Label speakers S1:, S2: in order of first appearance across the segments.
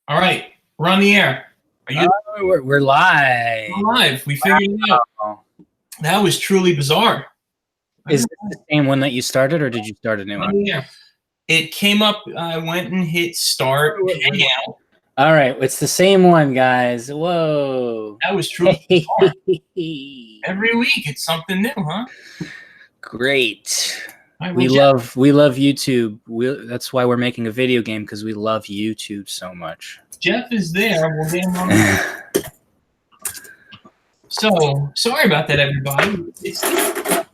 S1: All right, we're on the air. Are you
S2: We're live.
S1: live? We figured it out.
S2: Wow.
S1: That was truly bizarre.
S2: Is this the same one that you started, or did you start a new one?
S1: Yeah. It came up. I went and hit start. Hangout.
S2: All right, it's the same one, guys. Whoa.
S1: That was truly bizarre. Every week it's something new, huh?
S2: Great.
S1: All right,
S2: We
S1: well,
S2: love YouTube. That's why we're making a video game, because we love YouTube so much.
S1: Jeff is there. We'll get him on. So sorry about that, everybody.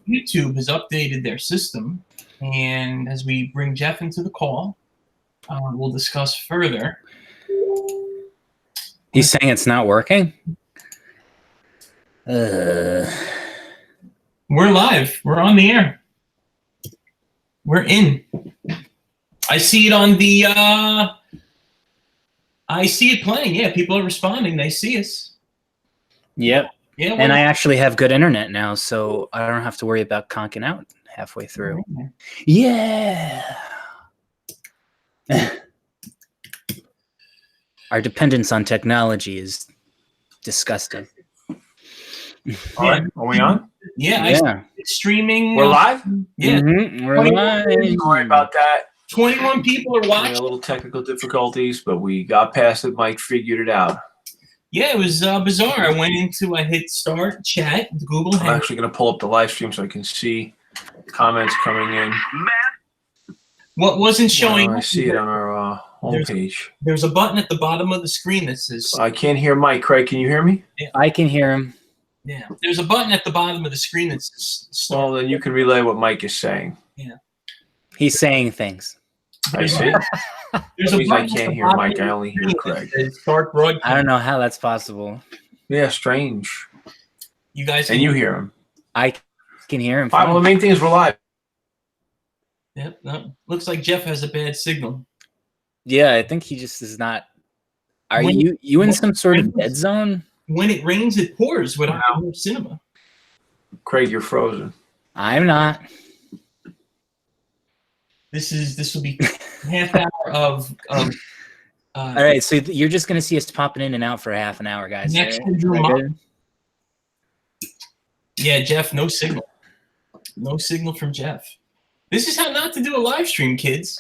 S1: YouTube has updated their system, and as we bring Jeff into the call, we'll discuss further.
S2: He's saying it's not working?
S1: We're live. We're on the air. We're in. I see it on the I see it playing. Yeah, people are responding. They see us.
S2: Yep.
S1: Yeah.
S2: And I actually have good internet now, so I don't have to worry about conking out halfway through. Yeah. Our dependence on technology is disgusting.
S3: All right, are we on?
S1: Yeah.
S2: Yeah.
S1: Streaming.
S3: We're live?
S1: Yeah.
S2: We're live.
S3: Sorry about that.
S1: 21 people are
S3: We had
S1: watching.
S3: a little technical difficulties, but we got past it. Mike figured it out.
S1: Yeah, it was bizarre. I hit start chat, Google
S3: I'm
S1: Hangout.
S3: actually going to pull up the live stream so I can see comments coming in.
S1: What wasn't showing?
S3: I see it on our homepage.
S1: There's a button at the bottom of the screen that says.
S3: I can't hear Mike. Craig, can you hear me?
S2: I can hear him.
S1: Yeah, there's a button at the bottom of the screen that says start.
S3: Well, then you can relay what Mike is saying.
S2: He's saying things.
S3: I see.
S1: There's a
S3: Reason I
S1: button at
S3: can't
S1: the
S3: hear
S1: bottom
S3: Mike.
S1: of the
S3: I only hear
S1: screen that
S3: Craig.
S1: says Start broadcast.
S2: I don't know how that's possible.
S3: Yeah, strange.
S1: You guys.
S3: And you hear him.
S2: I can hear him.
S3: All right, well, the main thing is we're live.
S1: Yep. No, looks like Jeff has a bad signal.
S2: Yeah, I think he just is not. Are
S1: When-
S2: you in some sort of dead zone?
S1: When it rains, it pours. What happened with cinema?
S3: Craig, you're frozen.
S2: I'm not.
S1: This will be half hour of.
S2: All right, so you're just gonna see us popping in and out for half an hour, guys.
S1: Next
S2: right?
S1: to Drew
S2: Is that
S1: Mock.
S2: good?
S1: Yeah, Jeff, no signal. No signal from Jeff. This is how not to do a live stream, kids.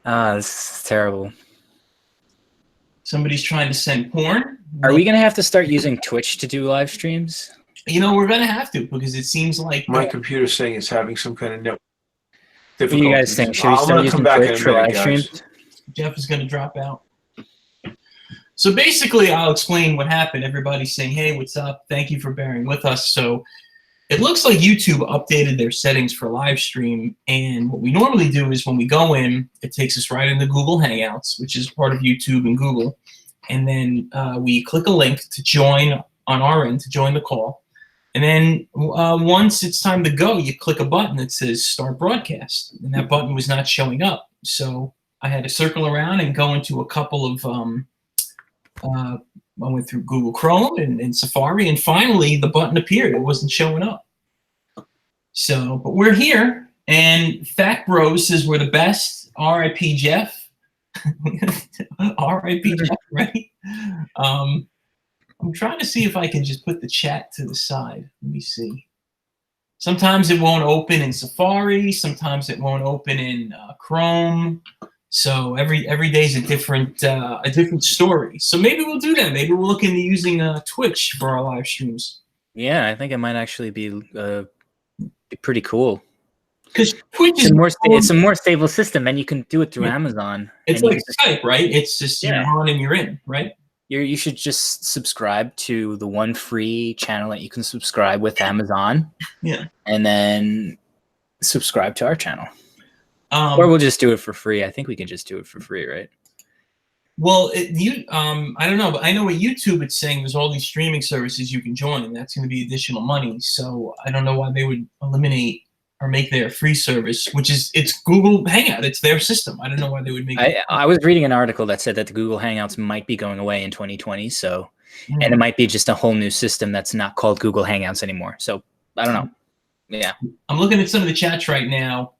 S2: This is terrible.
S1: Somebody's trying to send porn.
S2: Are we gonna have to start using Twitch to do live streams?
S1: You know, we're gonna have to, because it seems like
S3: My computer's saying it's having some kind of network
S2: What do
S3: difficulties.
S2: you guys think? Should we
S3: I'm
S2: start
S3: gonna
S2: using
S3: come back in
S2: Twitch
S3: a
S2: for
S3: minute,
S2: live
S3: guys.
S2: streams?
S1: Jeff is gonna drop out. So basically, I'll explain what happened. Everybody's saying, "Hey, what's up? Thank you for bearing with us." So it looks like YouTube updated their settings for live stream, and what we normally do is when we go in, it takes us right into Google Hangouts, which is part of YouTube and Google, and then we click a link to join on our end to join the call, and then once it's time to go, you click a button that says Start Broadcast, and that button was not showing up. So I had to circle around and go into a couple of I went through Google Chrome and Safari, and finally the button appeared. It wasn't showing up. So, but we're here, and Fact Bros says we're the best. R.I.P. Jeff. R.I.P. Jeff, right? I'm trying to see if I can just put the chat to the side. Let me see. Sometimes it won't open in Safari. Sometimes it won't open in Chrome. So every day is a different story. So maybe we'll do that. Maybe we'll look into using Twitch for our live streams.
S2: Yeah, I think it might actually be pretty cool.
S1: Because Twitch
S2: It's a more stable system, and you can do it through Amazon.
S1: It's
S2: and
S1: like Skype, right? It's just
S2: Yeah.
S1: you're on and you're in, right?
S2: you should just subscribe to the one free channel that you can subscribe with Amazon.
S1: Yeah.
S2: And then subscribe to our channel. Or we'll just do it for free. I think we can just do it for free, right?
S1: Well, I don't know, but I know with YouTube it's saying there's all these streaming services you can join, and that's going to be additional money. So I don't know why they would eliminate or make their free service, which is it's Google Hangout. It's their system. I don't know why they would make it.
S2: I was reading an article that said that the Google Hangouts might be going away in 2020. So, and it might be just a whole new system that's not called Google Hangouts anymore. So I don't know. Yeah.
S1: I'm looking at some of the chats right now.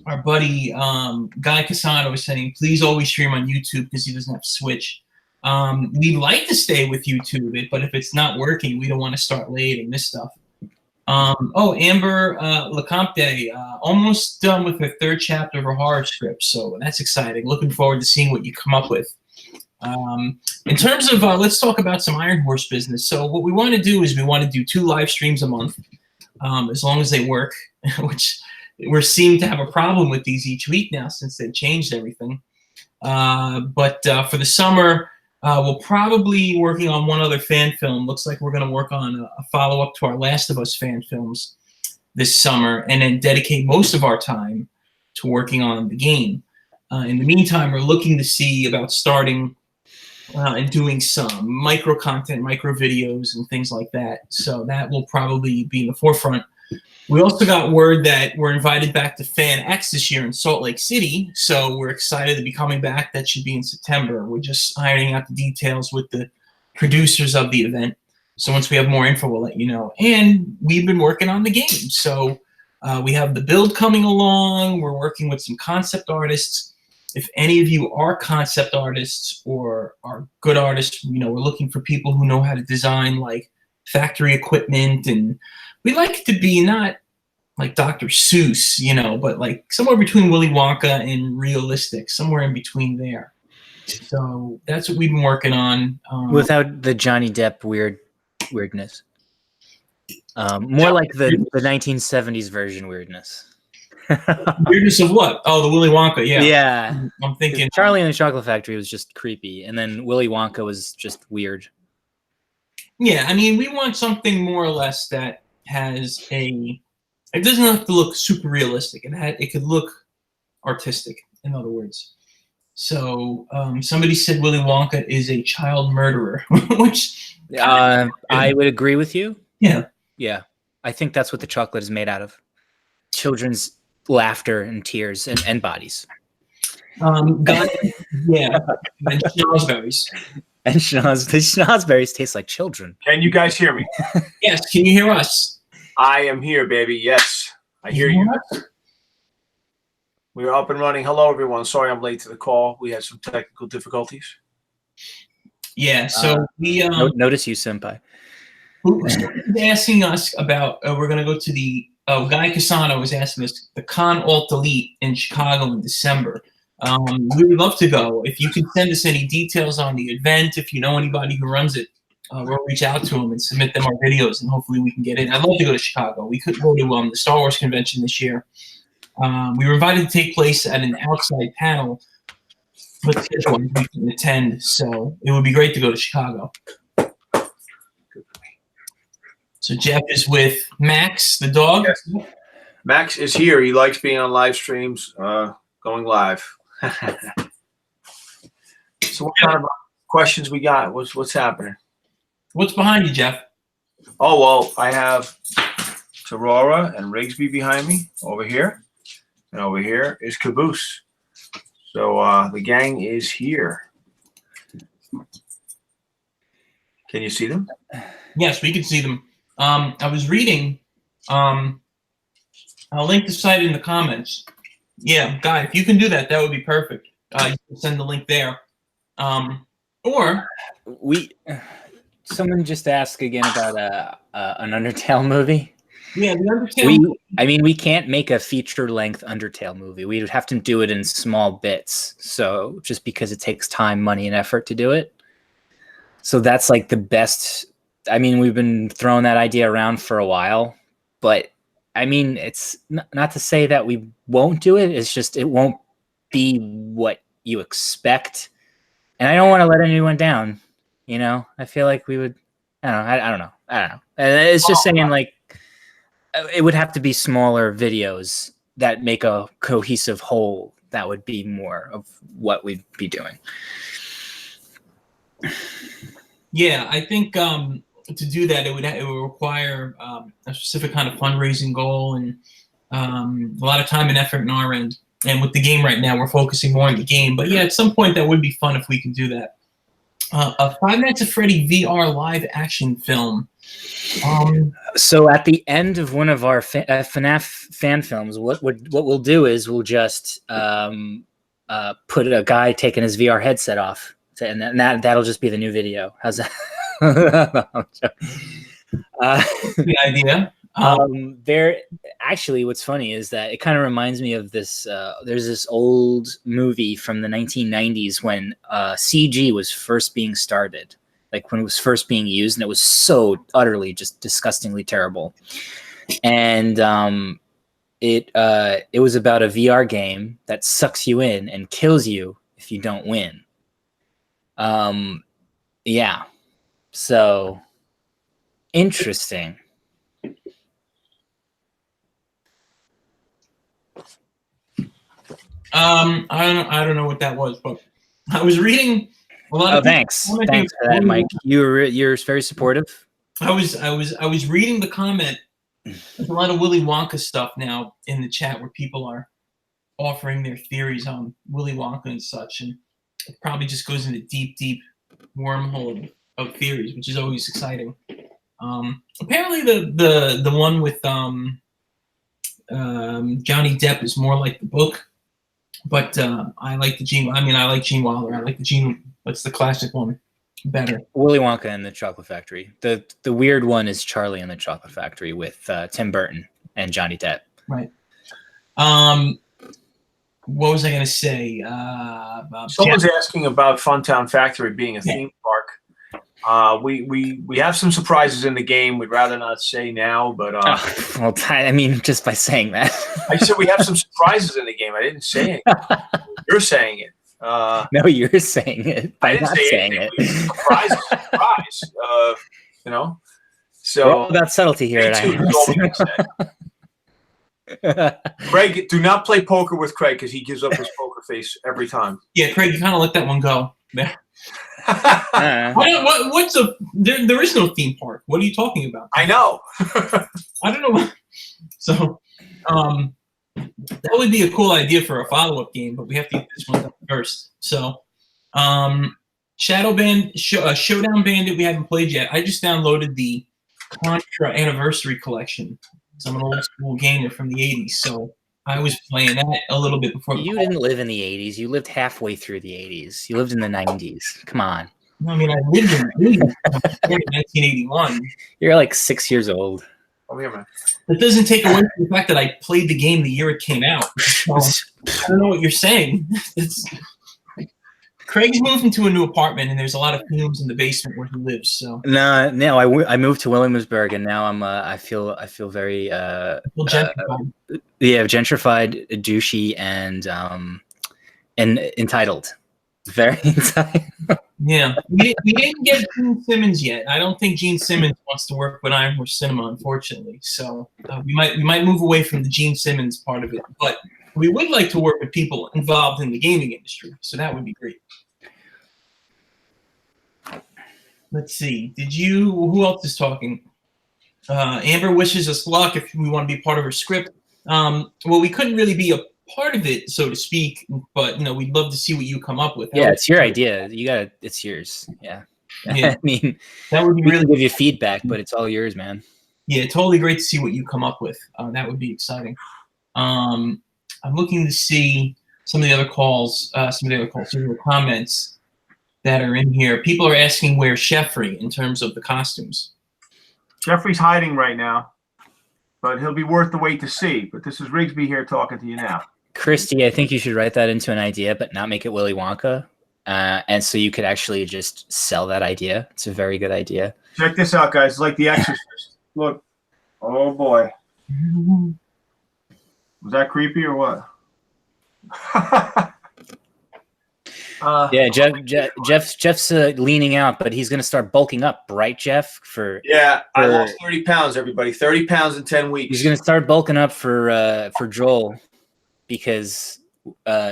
S1: our buddy Guy Casano was saying, please always stream on YouTube because he doesn't have Switch. We'd like to stay with YouTube, but if it's not working, we don't want to start late and miss stuff. Oh, Amber LeCompte, almost done with her 3rd chapter of her horror script, so that's exciting. Looking forward to seeing what you come up with. In terms of, let's talk about some Iron Horse business. So what we want to do is we want to do 2 live streams a month, as long as they work, which we seem to have a problem with these each week now since they've changed everything. But for the summer, we'll probably be working on one other fan film. Looks like we're going to work on a follow-up to our Last of Us fan films this summer, and then dedicate most of our time to working on the game. In the meantime, we're looking to see about starting and doing some micro content, micro videos, and things like that. So that will probably be in the forefront. We also got word that we're invited back to Fan X this year in Salt Lake City, so we're excited to be coming back. That should be in September. We're just ironing out the details with the producers of the event. So once we have more info, we'll let you know. And we've been working on the game. So we have the build coming along. We're working with some concept artists. If any of you are concept artists or are good artists, we're looking for people who know how to design like factory equipment, and we like it to be not like Dr. Seuss, but like somewhere between Willy Wonka and realistic, somewhere in between there. So that's what we've been working on.
S2: Without the Johnny Depp weirdness. More like the 1970s version weirdness.
S1: Weirdness of what? Oh, the Willy Wonka, yeah.
S2: Yeah.
S1: I'm thinking
S2: Charlie and the Chocolate Factory was just creepy, and then Willy Wonka was just weird.
S1: Yeah, I mean, we want something more or less that has it doesn't have to look super realistic. It could look artistic, in other words. So somebody said Willy Wonka is a child murderer, which
S2: I would agree with you.
S1: Yeah.
S2: Yeah. I think that's what the chocolate is made out of. Children's laughter and tears and bodies.
S1: Yeah. And schnozberries.
S2: And the schnozberries taste like children.
S3: Can you guys hear me?
S1: Yes, can you hear us?
S3: I am here, baby. Yes, I hear you. We are up and running. Hello, everyone. Sorry I'm late to the call. We had some technical difficulties.
S1: Yeah, so we
S2: notice you, senpai.
S1: Who's asking us about? We're going to go to the Guy Casano was asking us the Con Alt Delete in Chicago in December. We would love to go. If you can send us any details on the event, if you know anybody who runs it, we'll reach out to them and submit them our videos, and hopefully we can get in. I'd love to go to Chicago. We could go to the Star Wars convention this year. We were invited to take place at an outside panel, but we can attend, so it would be great to go to Chicago. So Jeff is with Max, the dog.
S3: Yes. Max is here. He likes being on live streams, going live. So what kind of questions we got? What's happening?
S1: What's behind you, Jeff?
S3: Oh, well, I have Torora and Rigsby behind me over here. And over here is Caboose. So the gang is here. Can you see them?
S1: Yes, we can see them. I was reading. I'll link the site in the comments. Yeah, Guy, if you can do that, that would be perfect. You can send the link there. Or
S2: someone just asked again about an Undertale movie.
S1: Yeah, the Undertale.
S2: We can't make a feature-length Undertale movie. We would have to do it in small bits. So just because it takes time, money, and effort to do it. So that's like the best. We've been throwing that idea around for a while, but it's not to say that we won't do it. It's just it won't be what you expect, and I don't want to let anyone down. I feel like we would. I don't know. It's just saying like it would have to be smaller videos that make a cohesive whole. That would be more of what we'd be doing.
S1: Yeah, I think to do that, it would require a specific kind of fundraising goal and a lot of time and effort on our end. And with the game right now, we're focusing more on the game. But yeah, at some point, that would be fun if we could do that. A Five Nights at Freddy VR live action film.
S2: So at the end of one of our FNAF fan films, what we'll do is we'll just put a guy taking his VR headset off, and that'll just be the new video. How's that?
S1: The idea.
S2: There actually, what's funny is that it kind of reminds me of this. There's this old movie from the 1990s when CG was first being started, like when it was first being used, and it was so utterly just disgustingly terrible. And it was about a VR game that sucks you in and kills you if you don't win. Yeah. So interesting.
S1: I don't know what that was, but I was reading a lot of.
S2: Thanks for that, Mike. You're very supportive.
S1: I was reading the comment. There's a lot of Willy Wonka stuff now in the chat where people are offering their theories on Willy Wonka and such, and it probably just goes into deep wormhole of theories, which is always exciting. Apparently, the one with Johnny Depp is more like the book. But I like the Gene. I mean, I like Gene Wilder. I like the Gene. What's the classic one better?
S2: Willy Wonka and the Chocolate Factory. The weird one is Charlie and the Chocolate Factory with Tim Burton and Johnny Depp.
S1: Right. What was I going to say?
S3: Someone's asking about Funtown Factory being a theme park. We have some surprises in the game. We'd rather not say now, but
S2: well, I mean, just by saying that,
S3: I said we have some surprises in the game. I didn't say it. You're saying it.
S2: No, you're saying it.
S3: I didn't say
S2: saying
S3: anything.
S2: it.
S3: Surprise, surprise. You know. So
S2: we're all about subtlety here at
S3: Craig, do not play poker with Craig because he gives up his poker face every time.
S1: Yeah, Craig, you kind of let that one go. There. There is no theme park. What are you talking about?
S3: I know.
S1: I don't know. So, that would be a cool idea for a follow-up game, but we have to get this one done first. So, Showdown Bandit we haven't played yet. I just downloaded the Contra Anniversary Collection. So I'm an old school gamer from the 80s, so I was playing that a little bit before.
S2: You didn't live in the 80s. You lived halfway through the 80s. You lived in the 90s. Come on.
S1: I mean, I lived in the 80s, 1981.
S2: You're like 6 years old.
S3: Oh, yeah, man.
S1: That doesn't take away from the fact that I played the game the year it came out. So, I don't know what you're saying. Craig's moved into a new apartment, and there's a lot of fumes in the basement where he lives. So
S2: no, I moved to Williamsburg, and now I feel very
S1: gentrified.
S2: Gentrified, douchey, and entitled. Very entitled.
S1: Yeah, we didn't get Gene Simmons yet. I don't think Gene Simmons wants to work with Iron Horse Cinema, unfortunately. So we might move away from the Gene Simmons part of it, but we would like to work with people involved in the gaming industry. So that would be great. Let's see. Who else is talking? Amber wishes us luck if we want to be part of her script. Well, we couldn't really be a part of it, so to speak, but we'd love to see what you come up with.
S2: Yeah, it's your idea. It's yours. Yeah. I mean,
S1: that would be
S2: really give you feedback, but it's all yours, man.
S1: Yeah, totally great to see what you come up with. That would be exciting. I'm looking to see some of the other calls, some of the comments that are in here. People are asking where's Jeffrey in terms of the costumes.
S3: Jeffrey's hiding right now, but he'll be worth the wait to see. But this is Rigsby here talking to you now.
S2: Christy, I think you should write that into an idea, but not make it Willy Wonka. And so you could actually just sell that idea. It's a very good idea.
S3: Check this out, guys. It's like The Exorcist. Look. Oh, boy. Was that creepy or what?
S2: Jeff's leaning out, but he's going to start bulking up, right, Jeff?
S3: I lost 30 pounds, everybody. 30 pounds in 10 weeks.
S2: He's going to start bulking up for Joel, because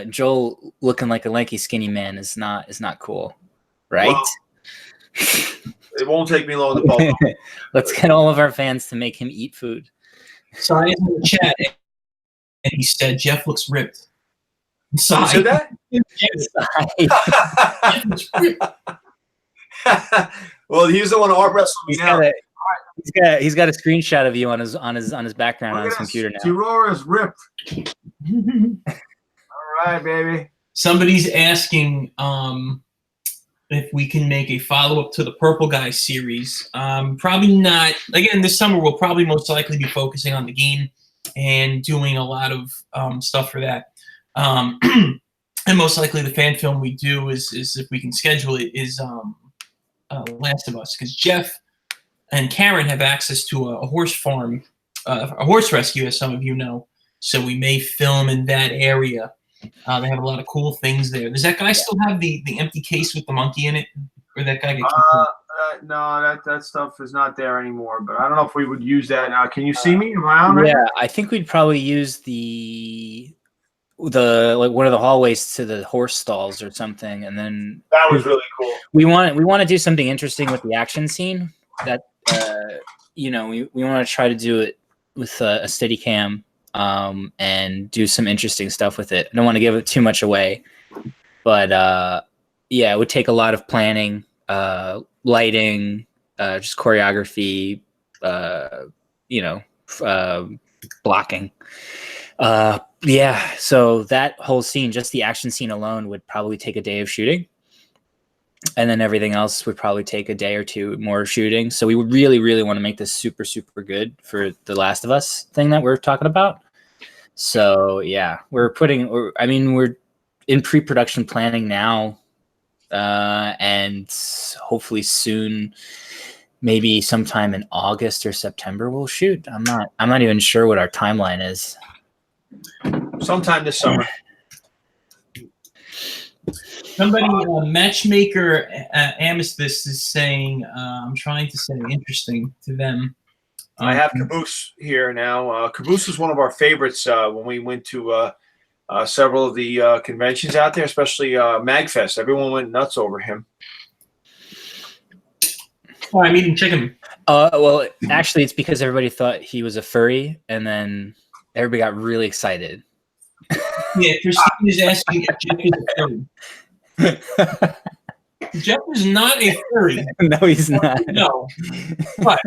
S2: Joel looking like a lanky, skinny man is not cool, right?
S3: Well, it won't take me long to bulk up.
S2: Let's get all of our fans to make him eat food.
S1: So I was in the chat, and he said Jeff looks ripped.
S3: You said that? Well, he's the one to arm wrestle me
S2: He's
S3: now.
S2: he's got a screenshot of you on his background on his computer now.
S3: Aurora's ripped. All right, baby.
S1: Somebody's asking if we can make a follow-up to the Purple Guy series. Probably not. Again, this summer we'll probably most likely be focusing on the game and doing a lot of stuff for that. And most likely the fan film we do is if we can schedule it, is Last of Us. Because Jeff and Karen have access to a horse farm, a horse rescue, as some of you know. So we may film in that area. They have a lot of cool things there. Does that guy still have the empty case with the monkey in it? Or that guy get
S3: No, that stuff is not there anymore. But I don't know if we would use that now. Can you see me? Am I on right?
S2: Yeah, I think we'd probably use the like one of the hallways to the horse stalls or something, and then
S3: That was really cool.
S2: we want to do something interesting with the action scene. That we want to try to do it with a steady cam. And do some interesting stuff with it. I don't want to give it too much away, but yeah, it would take a lot of planning, lighting, just choreography, blocking. Yeah, so that whole scene, just the action scene alone, would probably take a day of shooting. And then everything else would probably take a day or two more shooting. So we would really, really want to make this super, super good for the Last of Us thing that we're talking about. So yeah, we're in pre-production planning now, and hopefully soon, maybe sometime in August or September, we'll shoot. I'm not even sure what our timeline is.
S3: Sometime this summer.
S1: Somebody, Matchmaker Amethyst is saying, I'm trying to say interesting to them.
S3: I have Caboose here now. Caboose is one of our favorites when we went to several of the conventions out there, especially MagFest. Everyone went nuts over him.
S1: Oh, I'm eating chicken.
S2: Well, actually, it's because everybody thought he was a furry, and then everybody got really excited.
S1: Yeah, Christine is asking if Jeff is a furry. Jeff is not a furry.
S2: No, he's not.
S1: No. But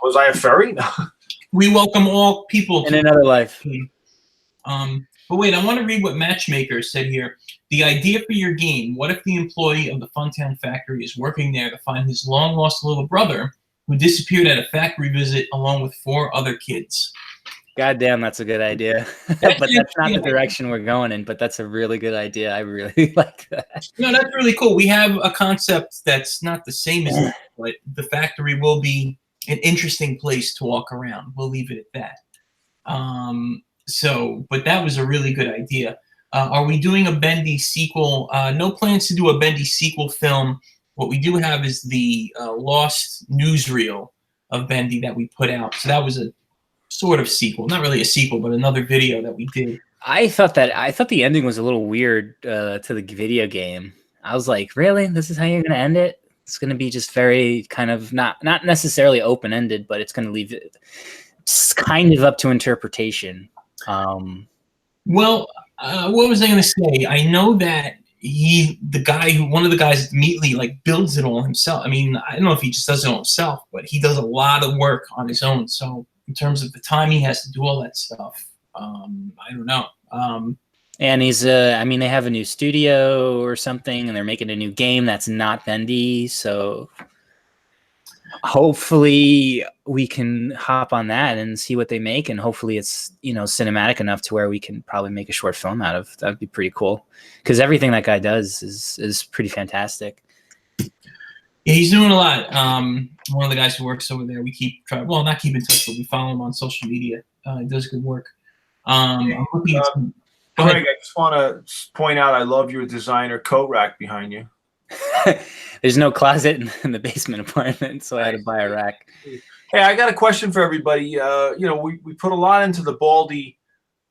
S3: was I a furry? No.
S1: We welcome all people
S2: In another life.
S1: But wait, I want to read what Matchmaker said here. The idea for your game: what if the employee of the Funtown factory is working there to find his long-lost little brother who disappeared at a factory visit along with 4 other kids?
S2: God damn, that's a good idea. But that's not the direction we're going in, but that's a really good idea. I really like that.
S1: No, that's really cool. We have a concept that's not the same as that, but the factory will be an interesting place to walk around. We'll leave it at that. But that was a really good idea. Are we doing a Bendy sequel? No plans to do a Bendy sequel film. What we do have is the lost newsreel of Bendy that we put out. So that was a sort of sequel, not really a sequel, but another video that we did.
S2: I thought the ending was a little weird to the video game. I was like, really? This is how you're going to end it? It's going to be just very kind of not necessarily open-ended, but it's going to leave it kind of up to interpretation.
S1: Well, what was I going to say? I know that one of the guys immediately like builds it all himself. I mean, I don't know if he just does it all himself, but he does a lot of work on his own. So in terms of the time he has to do all that stuff, I don't know.
S2: And he's they have a new studio or something, and they're making a new game that's not Bendy. So hopefully we can hop on that and see what they make, and hopefully it's cinematic enough to where we can probably make a short film out of. That'd be pretty cool, because everything that guy does is pretty fantastic.
S1: Yeah, he's doing a lot. One of the guys who works over there, we not keep in touch, but we follow him on social media. He does good work. I'm looking at some,
S3: Craig, I just want to point out I love your designer coat rack behind you.
S2: There's no closet in the basement apartment, so I had to buy a rack.
S3: Hey, I got a question for everybody. We put a lot into the Baldy,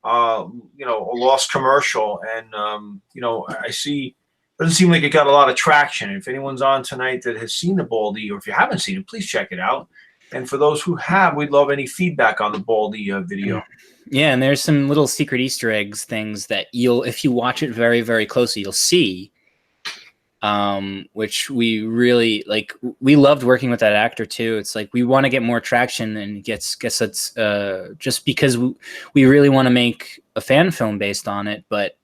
S3: a lost commercial, and I see. Doesn't seem like it got a lot of traction. If anyone's on tonight that has seen the Baldy, or if you haven't seen it, please check it out. And for those who have, we'd love any feedback on the Baldy video.
S2: Yeah, and there's some little secret Easter eggs things that if you watch it very, very closely, you'll see which we really like. We loved working with that actor too. It's like we want to get more traction, and guess it's just because we really want to make a fan film based on it. But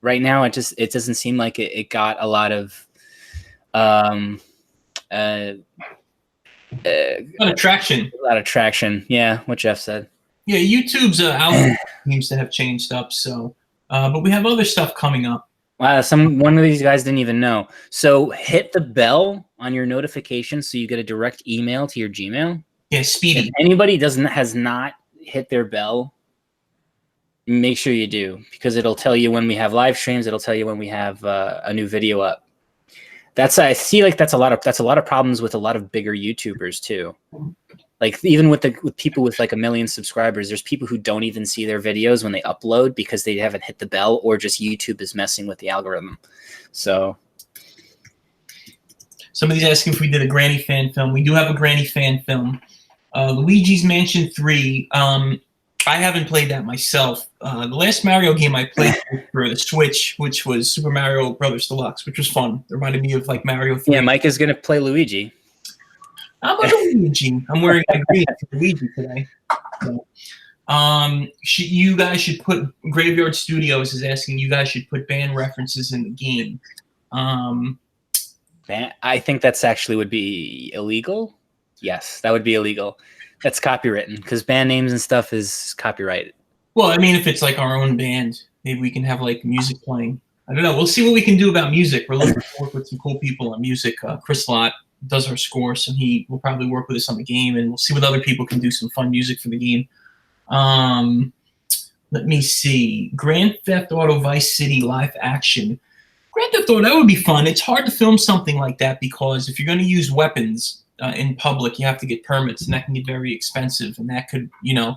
S2: right now, it doesn't seem like it got a lot of
S1: traction.
S2: A lot of traction. Yeah, what Jeff said.
S1: Yeah, YouTube's algorithm seems to have changed up. So, but we have other stuff coming up.
S2: Wow, one of these guys didn't even know. So hit the bell on your notification so you get a direct email to your Gmail.
S1: Yeah, speedy.
S2: If anybody has not hit their bell, make sure you do, because it'll tell you when we have live streams. It'll tell you when we have a new video up. I see like that's a lot of problems with a lot of bigger YouTubers too. Like even with people with like 1 million subscribers, there's people who don't even see their videos when they upload because they haven't hit the bell, or just YouTube is messing with the algorithm. So
S1: somebody's asking if we did a Granny fan film. We do have a Granny fan film. Luigi's Mansion 3. I haven't played that myself. The last Mario game I played for the Switch, which was Super Mario Brothers Deluxe, which was fun. It reminded me of like Mario 3.
S2: Yeah, Mike is going to play Luigi.
S1: I'm a Luigi. I'm wearing a green Luigi today. So, you guys should put Graveyard Studios is asking you guys should put band references in the game.
S2: I think that's actually would be illegal. Yes, that would be illegal. That's copywritten because band names and stuff is copyrighted.
S1: Well, I mean, if it's like our own band, maybe we can have like music playing. I don't know. We'll see what we can do about music. We're looking to work with some cool people on music. Chris Lott does our score, so he will probably work with us on the game, and we'll see what other people can do some fun music for the game. Let me see. Grand Theft Auto Vice City live action. Grand Theft Auto, that would be fun. It's hard to film something like that because if you're going to use weapons in public, you have to get permits, and that can get very expensive, and that could, you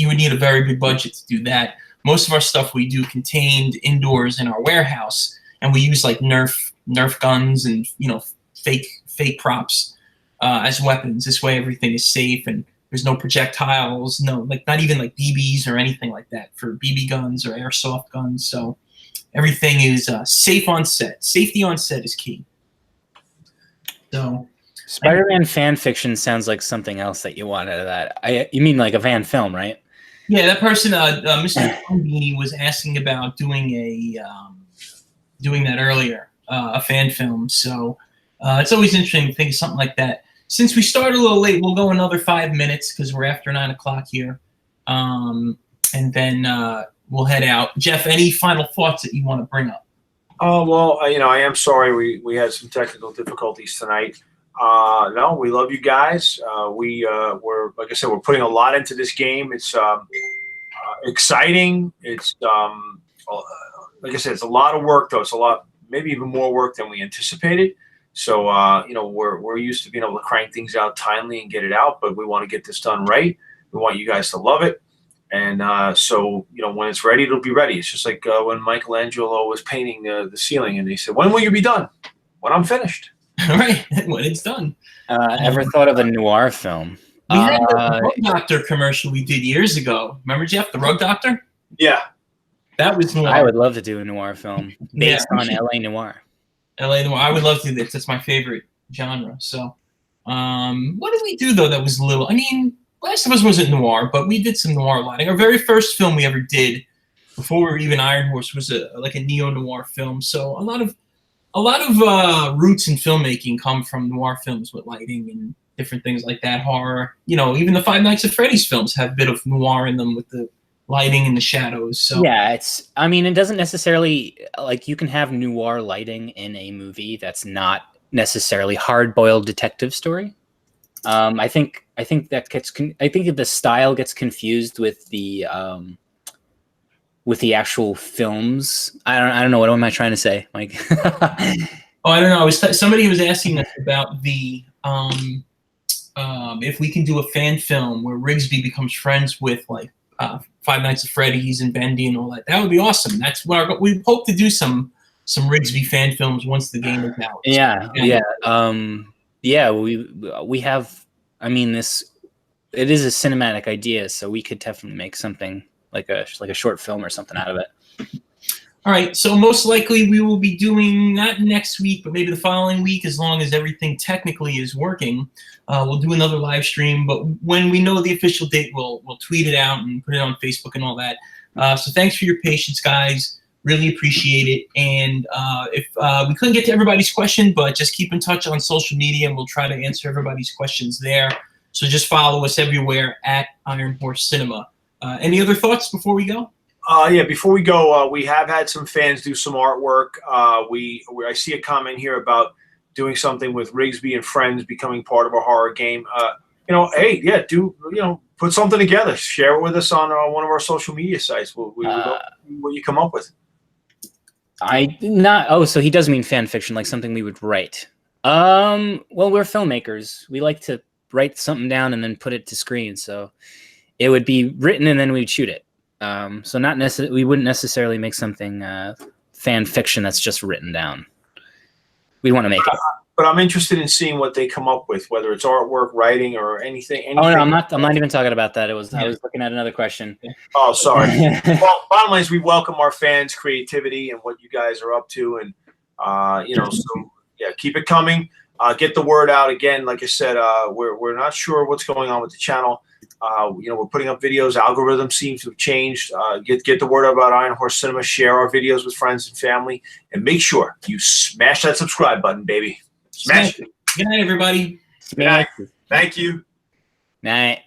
S1: would need a very big budget to do that. Most of our stuff we do contained indoors in our warehouse, and we use like Nerf guns and fake props as weapons. This way everything is safe and there's no projectiles, not even like BBs or anything like that for BB guns or airsoft guns. So everything is safe on set. Safety on set is key. So
S2: Spider-Man fan fiction sounds like something else that you want out of that. You mean like a fan film, right?
S1: Yeah, that person, Mr. Beanie, was asking about doing that earlier, a fan film. So it's always interesting to think of something like that. Since we started a little late, we'll go another 5 minutes because we're after 9 o'clock here, and then we'll head out. Jeff, any final thoughts that you want to bring up?
S3: Well, I am sorry we had some technical difficulties tonight. No, we love you guys. We're like I said, we're putting a lot into this game. It's exciting. It's like I said, it's a lot of work though. It's a lot, maybe even more work than we anticipated. So we're used to being able to crank things out timely and get it out, but we want to get this done right. We want you guys to love it. And so when it's ready, it'll be ready. It's just like when Michelangelo was painting the ceiling, and he said, "When will you be done?" "When I'm finished."
S1: Right, when it's done.
S2: Ever thought of a noir film?
S1: We had the Rug Doctor commercial we did years ago. Remember, Jeff, the Rug Doctor?
S3: Yeah.
S1: That was noir.
S2: I would love to do a noir film based on LA noir.
S1: LA noir. I would love to do this. That's my favorite genre. So, what did we do though? That was little. I mean, Last of Us wasn't noir, but we did some noir lighting. Our very first film we ever did, before we were even Iron Horse, was like a neo noir film. So a lot of roots in filmmaking come from noir films with lighting and different things like that. Horror, even the Five Nights at Freddy's films have a bit of noir in them with the lighting and the shadows. So
S2: yeah, it doesn't necessarily, like, you can have noir lighting in a movie that's not necessarily hard-boiled detective story. I think that I think the style gets confused with the actual films. I don't know. What am I trying to say, Mike?
S1: Oh, I don't know. Somebody was asking us about the if we can do a fan film where Rigsby becomes friends with like Five Nights at Freddy's and Bendy and all that. That would be awesome. That's what we hope to do some Rigsby fan films once the game is out.
S2: Yeah. We have. I mean, it is a cinematic idea, so we could definitely make something like a short film or something out of it.
S1: All right, so most likely we will be doing, not next week, but maybe the following week, as long as everything technically is working. We'll do another live stream, but when we know the official date, we'll tweet it out and put it on Facebook and all that. So thanks for your patience, guys. Really appreciate it. And if we couldn't get to everybody's question, but just keep in touch on social media, and we'll try to answer everybody's questions there. So just follow us everywhere at Iron Horse Cinema. Any other thoughts before we go?
S3: Yeah, before we go, we have had some fans do some artwork. I see a comment here about doing something with Rigsby and Friends becoming part of a horror game. Hey, yeah, put something together. Share it with us on one of our social media sites. We'll what you come up with.
S2: So he does mean fan fiction, like something we would write. Well, we're filmmakers. We like to write something down and then put it to screen. So it would be written and then we'd shoot it. So we wouldn't necessarily make something fan fiction that's just written down. We want to make it.
S3: But I'm interested in seeing what they come up with, whether it's artwork, writing, or anything.
S2: Oh no, I'm not even talking about that. I was looking at another question.
S3: Oh, sorry. Well, bottom line is we welcome our fans' creativity and what you guys are up to, and so yeah, keep it coming. Get the word out. Again, like I said, we're not sure what's going on with the channel. We're putting up videos. Algorithm seems to have changed. Get the word out about Iron Horse Cinema. Share our videos with friends and family, and make sure you smash that subscribe button, baby. Smash it.
S1: Good night, everybody.
S3: Good night. Thank you.
S2: Night.